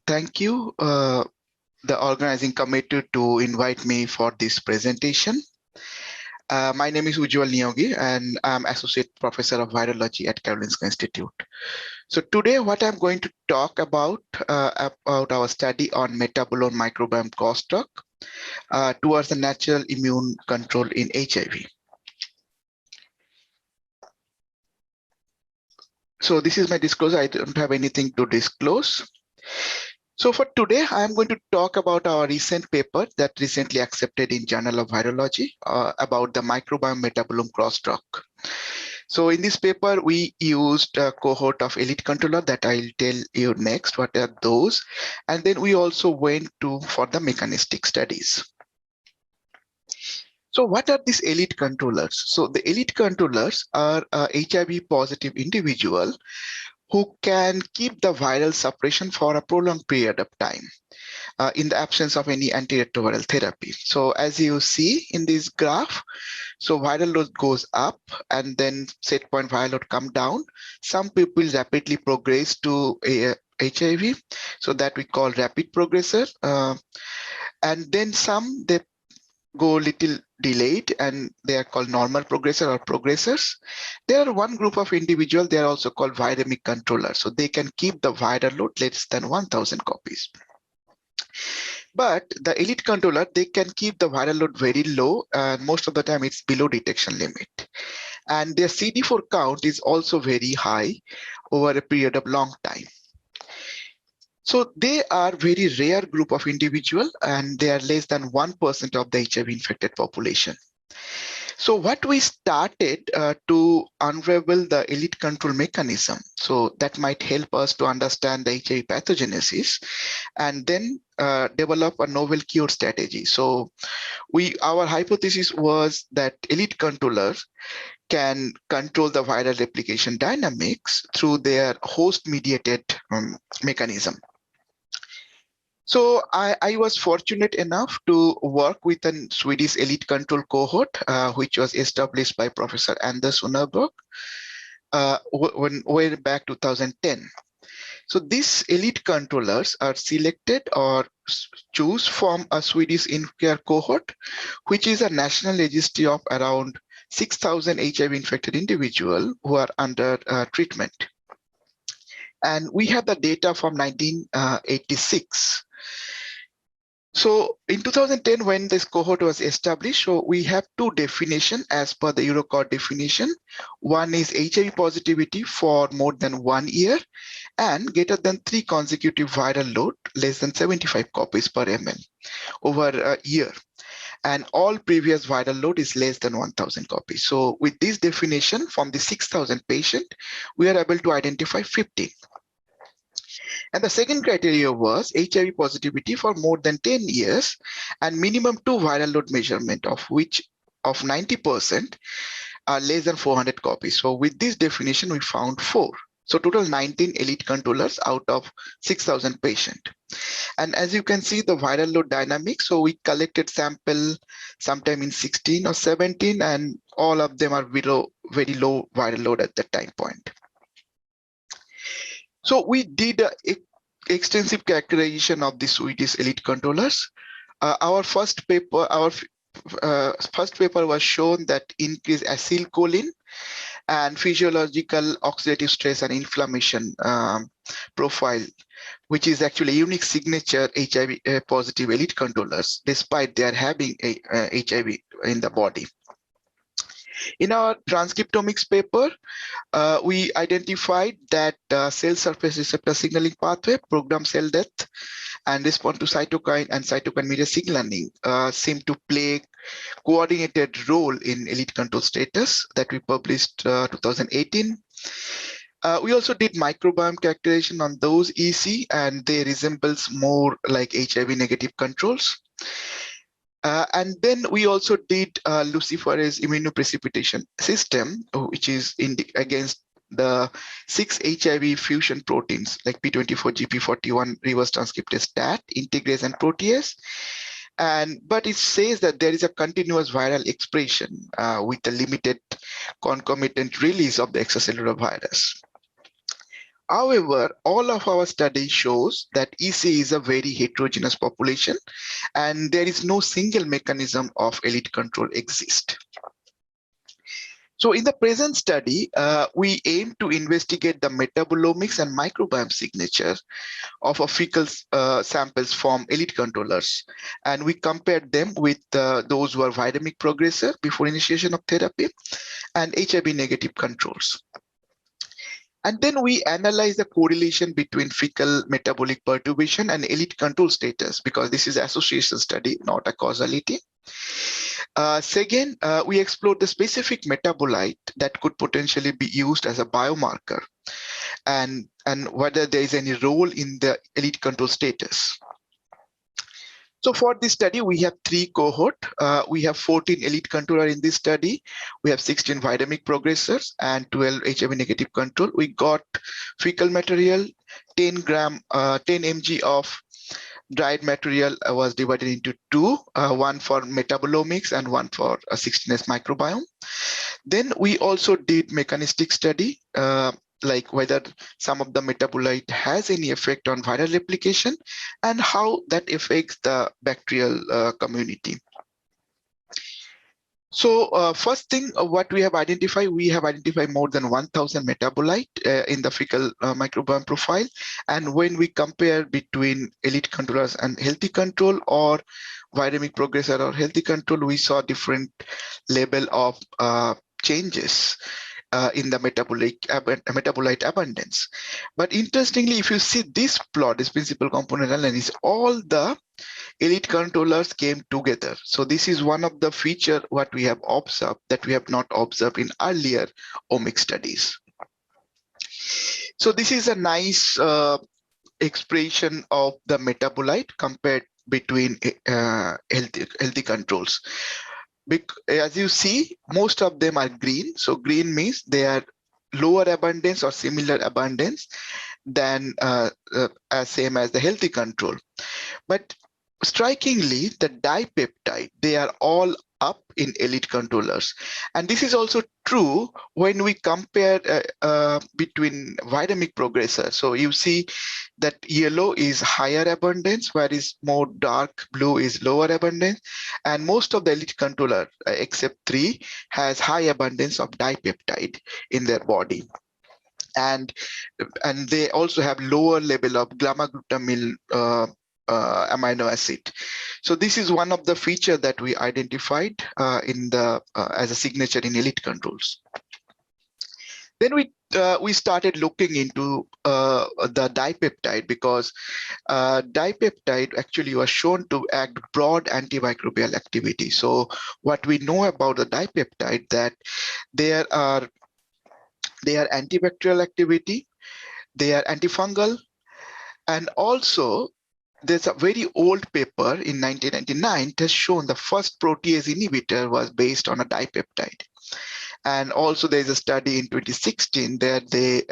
Thank you, the organizing committee, to invite me for this presentation. My name is Ujjwal Neogi, and I'm Associate Professor of Virology at Karolinska Institute. So today, what I'm going to talk about our study on Metabolome-Microbiome Crosstalk towards the natural immune control in HIV. So this is my disclosure. I don't have anything to disclose. So for today, I'm going to talk about our recent paper that recently accepted in Journal of Virology about the microbiome metabolome crosstalk. So in this paper, we used a cohort of elite controller that I'll tell you next what are those. And then we also went for the mechanistic studies. So what are these elite controllers? So the elite controllers are HIV positive individual who can keep the viral suppression for a prolonged period of time in the absence of any antiretroviral therapy. So as you see in this graph, so viral load goes up and then set point viral load come down. Some people rapidly progress to HIV, so that we call rapid progressor. And then some, they go little delayed and they are called normal progressor or progressors. There are one group of individuals, they are also called viremic controllers. So they can keep the viral load less than 1000 copies. But the elite controller, they can keep the viral load very low, and most of the time it's below detection limit. And their CD4 count is also very high over a period of long time. So they are very rare group of individual, and they are less than 1% of the HIV infected population. So what we started to unravel the elite control mechanism, so that might help us to understand the HIV pathogenesis, and then develop a novel cure strategy. So our hypothesis was that elite controllers can control the viral replication dynamics through their host-mediated mechanism. So I was fortunate enough to work with a Swedish elite control cohort, which was established by Professor Anders Unnerberg way back 2010. So these elite controllers are selected or choose from a Swedish in-care cohort, which is a national registry of around 6,000 HIV infected individuals who are under treatment. And we have the data from 1986. So in 2010, when this cohort was established, so we have two definitions as per the Eurocode definition. One is HIV positivity for more than 1 year and greater than 3 consecutive viral load, less than 75 copies per ml over a year. And all previous viral load is less than 1000 copies. So with this definition from the 6,000 patient, we are able to identify 15. And the second criteria was HIV positivity for more than 10 years and minimum 2 viral load measurement, of which of 90% are less than 400 copies. So with this definition, we found 4. So total 19 elite controllers out of 6,000 patients. And as you can see the viral load dynamics, so we collected sample sometime in 16 or 17, and all of them are below very low viral load at that time point. So we did extensive characterization of the Swedish elite controllers. Our first paper was shown that increased acetylcholine and physiological oxidative stress and inflammation profile, which is actually a unique signature HIV positive elite controllers, despite they are having HIV in the body. In our transcriptomics paper, we identified that cell surface receptor signaling pathway, program cell death, and respond to cytokine and cytokine media signaling seem to play coordinated role in elite control status that we published 2018. We also did microbiome characterization on those EC, and they resembles more like HIV negative controls. And then we also did luciferase immunoprecipitation system, which is against the 6 HIV fusion proteins like P24, GP41, reverse transcriptase STAT, integrase, and protease. But it says that there is a continuous viral expression with a limited concomitant release of the extracellular virus. However, all of our study shows that EC is a very heterogeneous population and there is no single mechanism of elite control exist. So in the present study, we aim to investigate the metabolomics and microbiome signature of a fecal samples from elite controllers. And we compared them with those who are viremic progressor before initiation of therapy and HIV negative controls. And then we analyze the correlation between fecal metabolic perturbation and elite control status, because this is an association study, not a causality. Second, we explored the specific metabolite that could potentially be used as a biomarker and whether there is any role in the elite control status. So for this study, we have 3 cohort. We have 14 elite controller in this study. We have 16 viremic progressors and 12 HIV negative control. We got fecal material, 10 mg of dried material was divided into 2, one for metabolomics and one for 16S microbiome. Then we also did mechanistic study, like whether some of the metabolite has any effect on viral replication and how that affects the bacterial community. So first thing, what we have identified more than 1,000 metabolite in the fecal microbiome profile. And when we compare between elite controllers and healthy control or viremic progressor or healthy control, we saw different level of changes in the metabolite abundance. But interestingly, if you see this plot, this principal component analysis, all the elite controllers came together. So this is one of the feature what we have observed that we have not observed in earlier omics studies. So this is a nice expression of the metabolite compared between healthy controls. As you see, most of them are green. So green means they are lower abundance or similar abundance than as same as the healthy control. But strikingly, the dipeptide, they are all up in elite controllers. And this is also true when we compare between viremic progressors. So you see that yellow is higher abundance, whereas more dark blue is lower abundance. And most of the elite controller, except 3, has high abundance of dipeptide in their body. And they also have lower level of gamma-glutamyl amino acid. So this is one of the features that we identified in the as a signature in elite controls. Then we started looking into the dipeptide, because dipeptide actually was shown to act broad antimicrobial activity. So what we know about the dipeptide, that they are antibacterial activity, they are antifungal, and also there's a very old paper in 1999 that has shown the first protease inhibitor was based on a dipeptide. And also there's a study in 2016 that they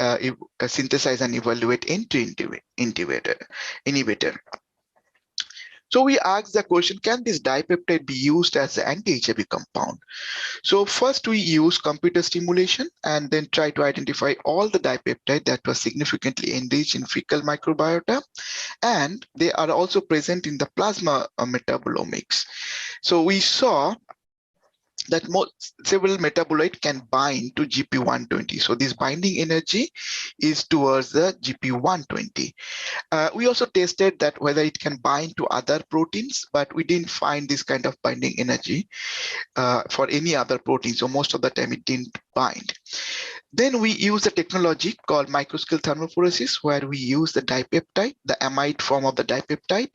synthesize and evaluate entry inhibitor. So we asked the question, can this dipeptide be used as an anti-HIV compound? So first we use computer stimulation and then try to identify all the dipeptide that was significantly enriched in fecal microbiota, and they are also present in the plasma metabolomics. So we saw that several metabolite can bind to GP120. So this binding energy is towards the GP120. We also tested that whether it can bind to other proteins, but we didn't find this kind of binding energy for any other protein. So most of the time it didn't bind. Then we use a technology called microscale thermophoresis, where we use the dipeptide, the amide form of the dipeptide,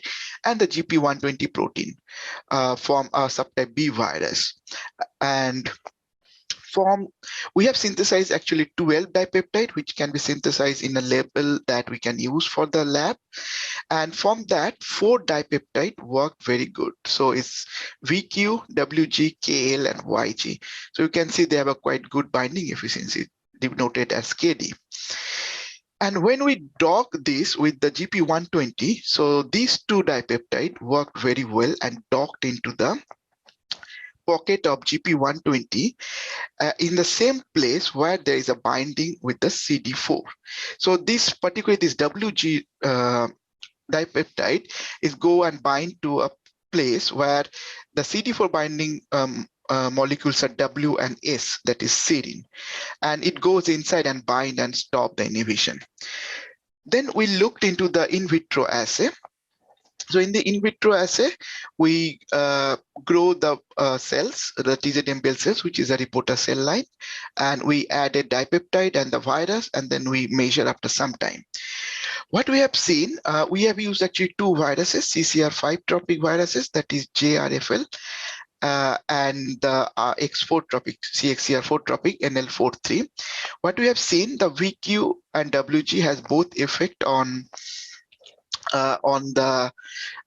and the GP120 protein from a subtype B virus. And we have synthesized actually 12 dipeptide, which can be synthesized in a label that we can use for the lab. And from that, 4 dipeptide work very good. So it's VQ, WG, KL, and YG. So you can see they have a quite good binding efficiency, denoted as KD. And when we dock this with the GP120, so these 2 dipeptide worked very well and docked into the pocket of GP120 in the same place where there is a binding with the CD4. So this WG dipeptide is go and bind to a place where the CD4 binding molecules are W and S, that is serine, and it goes inside and bind and stop the inhibition. Then we looked into the in vitro assay. So in the in vitro assay, we grow the cells, the TZMBL cells, which is a reporter cell line, and we added dipeptide and the virus, and then we measure after some time. What we have seen, we have used actually two viruses, CCR5 tropic viruses, that is JRFL, and the X4 tropic, CXCR4 tropic, NL43. What we have seen, the VQ and WG has both effect on the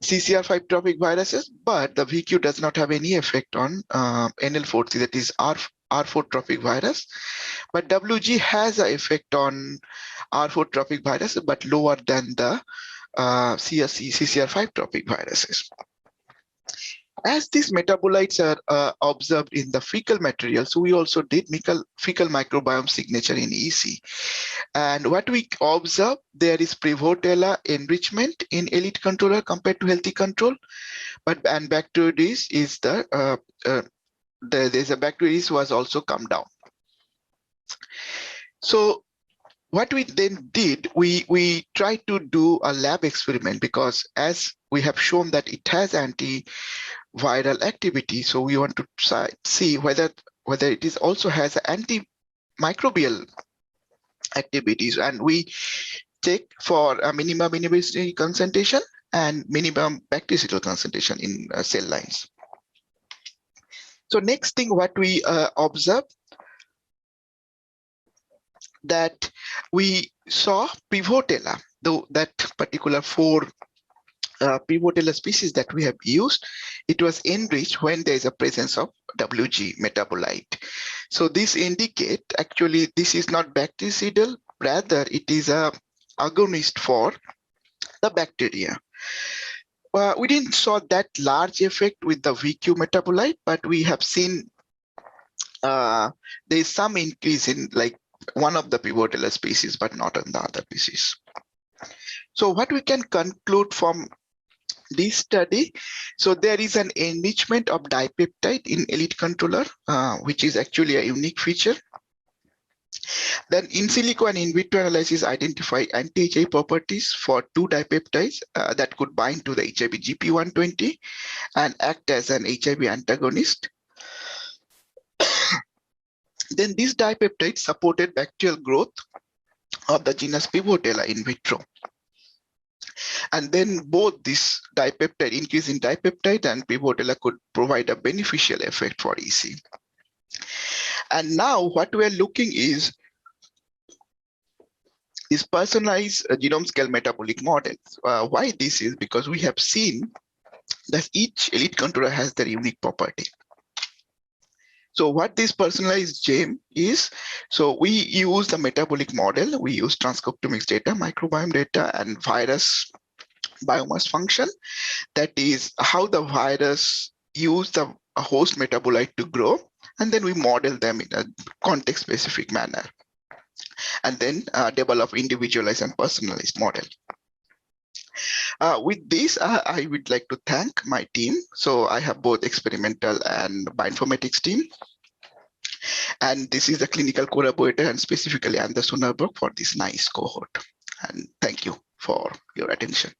CCR5 tropic viruses, but the VQ does not have any effect on NL43, that is R4 tropic virus. But WG has an effect on R4 tropic virus, but lower than the CCR5 tropic viruses. As these metabolites are observed in the fecal material, so we also did fecal microbiome signature in EC. And what we observe, there is Prevotella enrichment in elite controller compared to healthy control, and Bacteroides is there's a Bacteroides was also come down. So what we then did, we tried to do a lab experiment, because as we have shown that it has antiviral activity, so we want to see whether it is also has antimicrobial activities, and we check for a minimum inhibitory concentration and minimum bactericidal concentration in cell lines. So next thing what we observe, that we saw Prevotella, though that particular 4 Prevotella species that we have used, it was enriched when there is a presence of WG metabolite. So this indicate actually this is not bactericidal, rather it is a agonist for the bacteria. We didn't saw that large effect with the VQ metabolite, but we have seen there is some increase in like one of the Prevotella species, but not in the other species. So what we can conclude from this study, so there is an enrichment of dipeptide in elite controller, which is actually a unique feature. Then in silico and in vitro analysis identify anti-HIV properties for 2 dipeptides that could bind to the HIV GP120 and act as an HIV antagonist. Then these dipeptides supported bacterial growth of the genus Prevotella in vitro. And then both this dipeptide, increase in dipeptide and Prevotella could provide a beneficial effect for EC. And now what we are looking is personalized genome scale metabolic models. Why this is because we have seen that each elite controller has their unique property. So what this personalized gene is, so we use the metabolic model, we use transcriptomics data, microbiome data, and virus biomass function. That is how the virus use the host metabolite to grow, and then we model them in a context-specific manner, and then develop individualized and personalized model. With this, I would like to thank my team. So I have both experimental and bioinformatics team. And this is the clinical collaborator, and specifically Anders Sunderberg for this nice cohort. And thank you for your attention.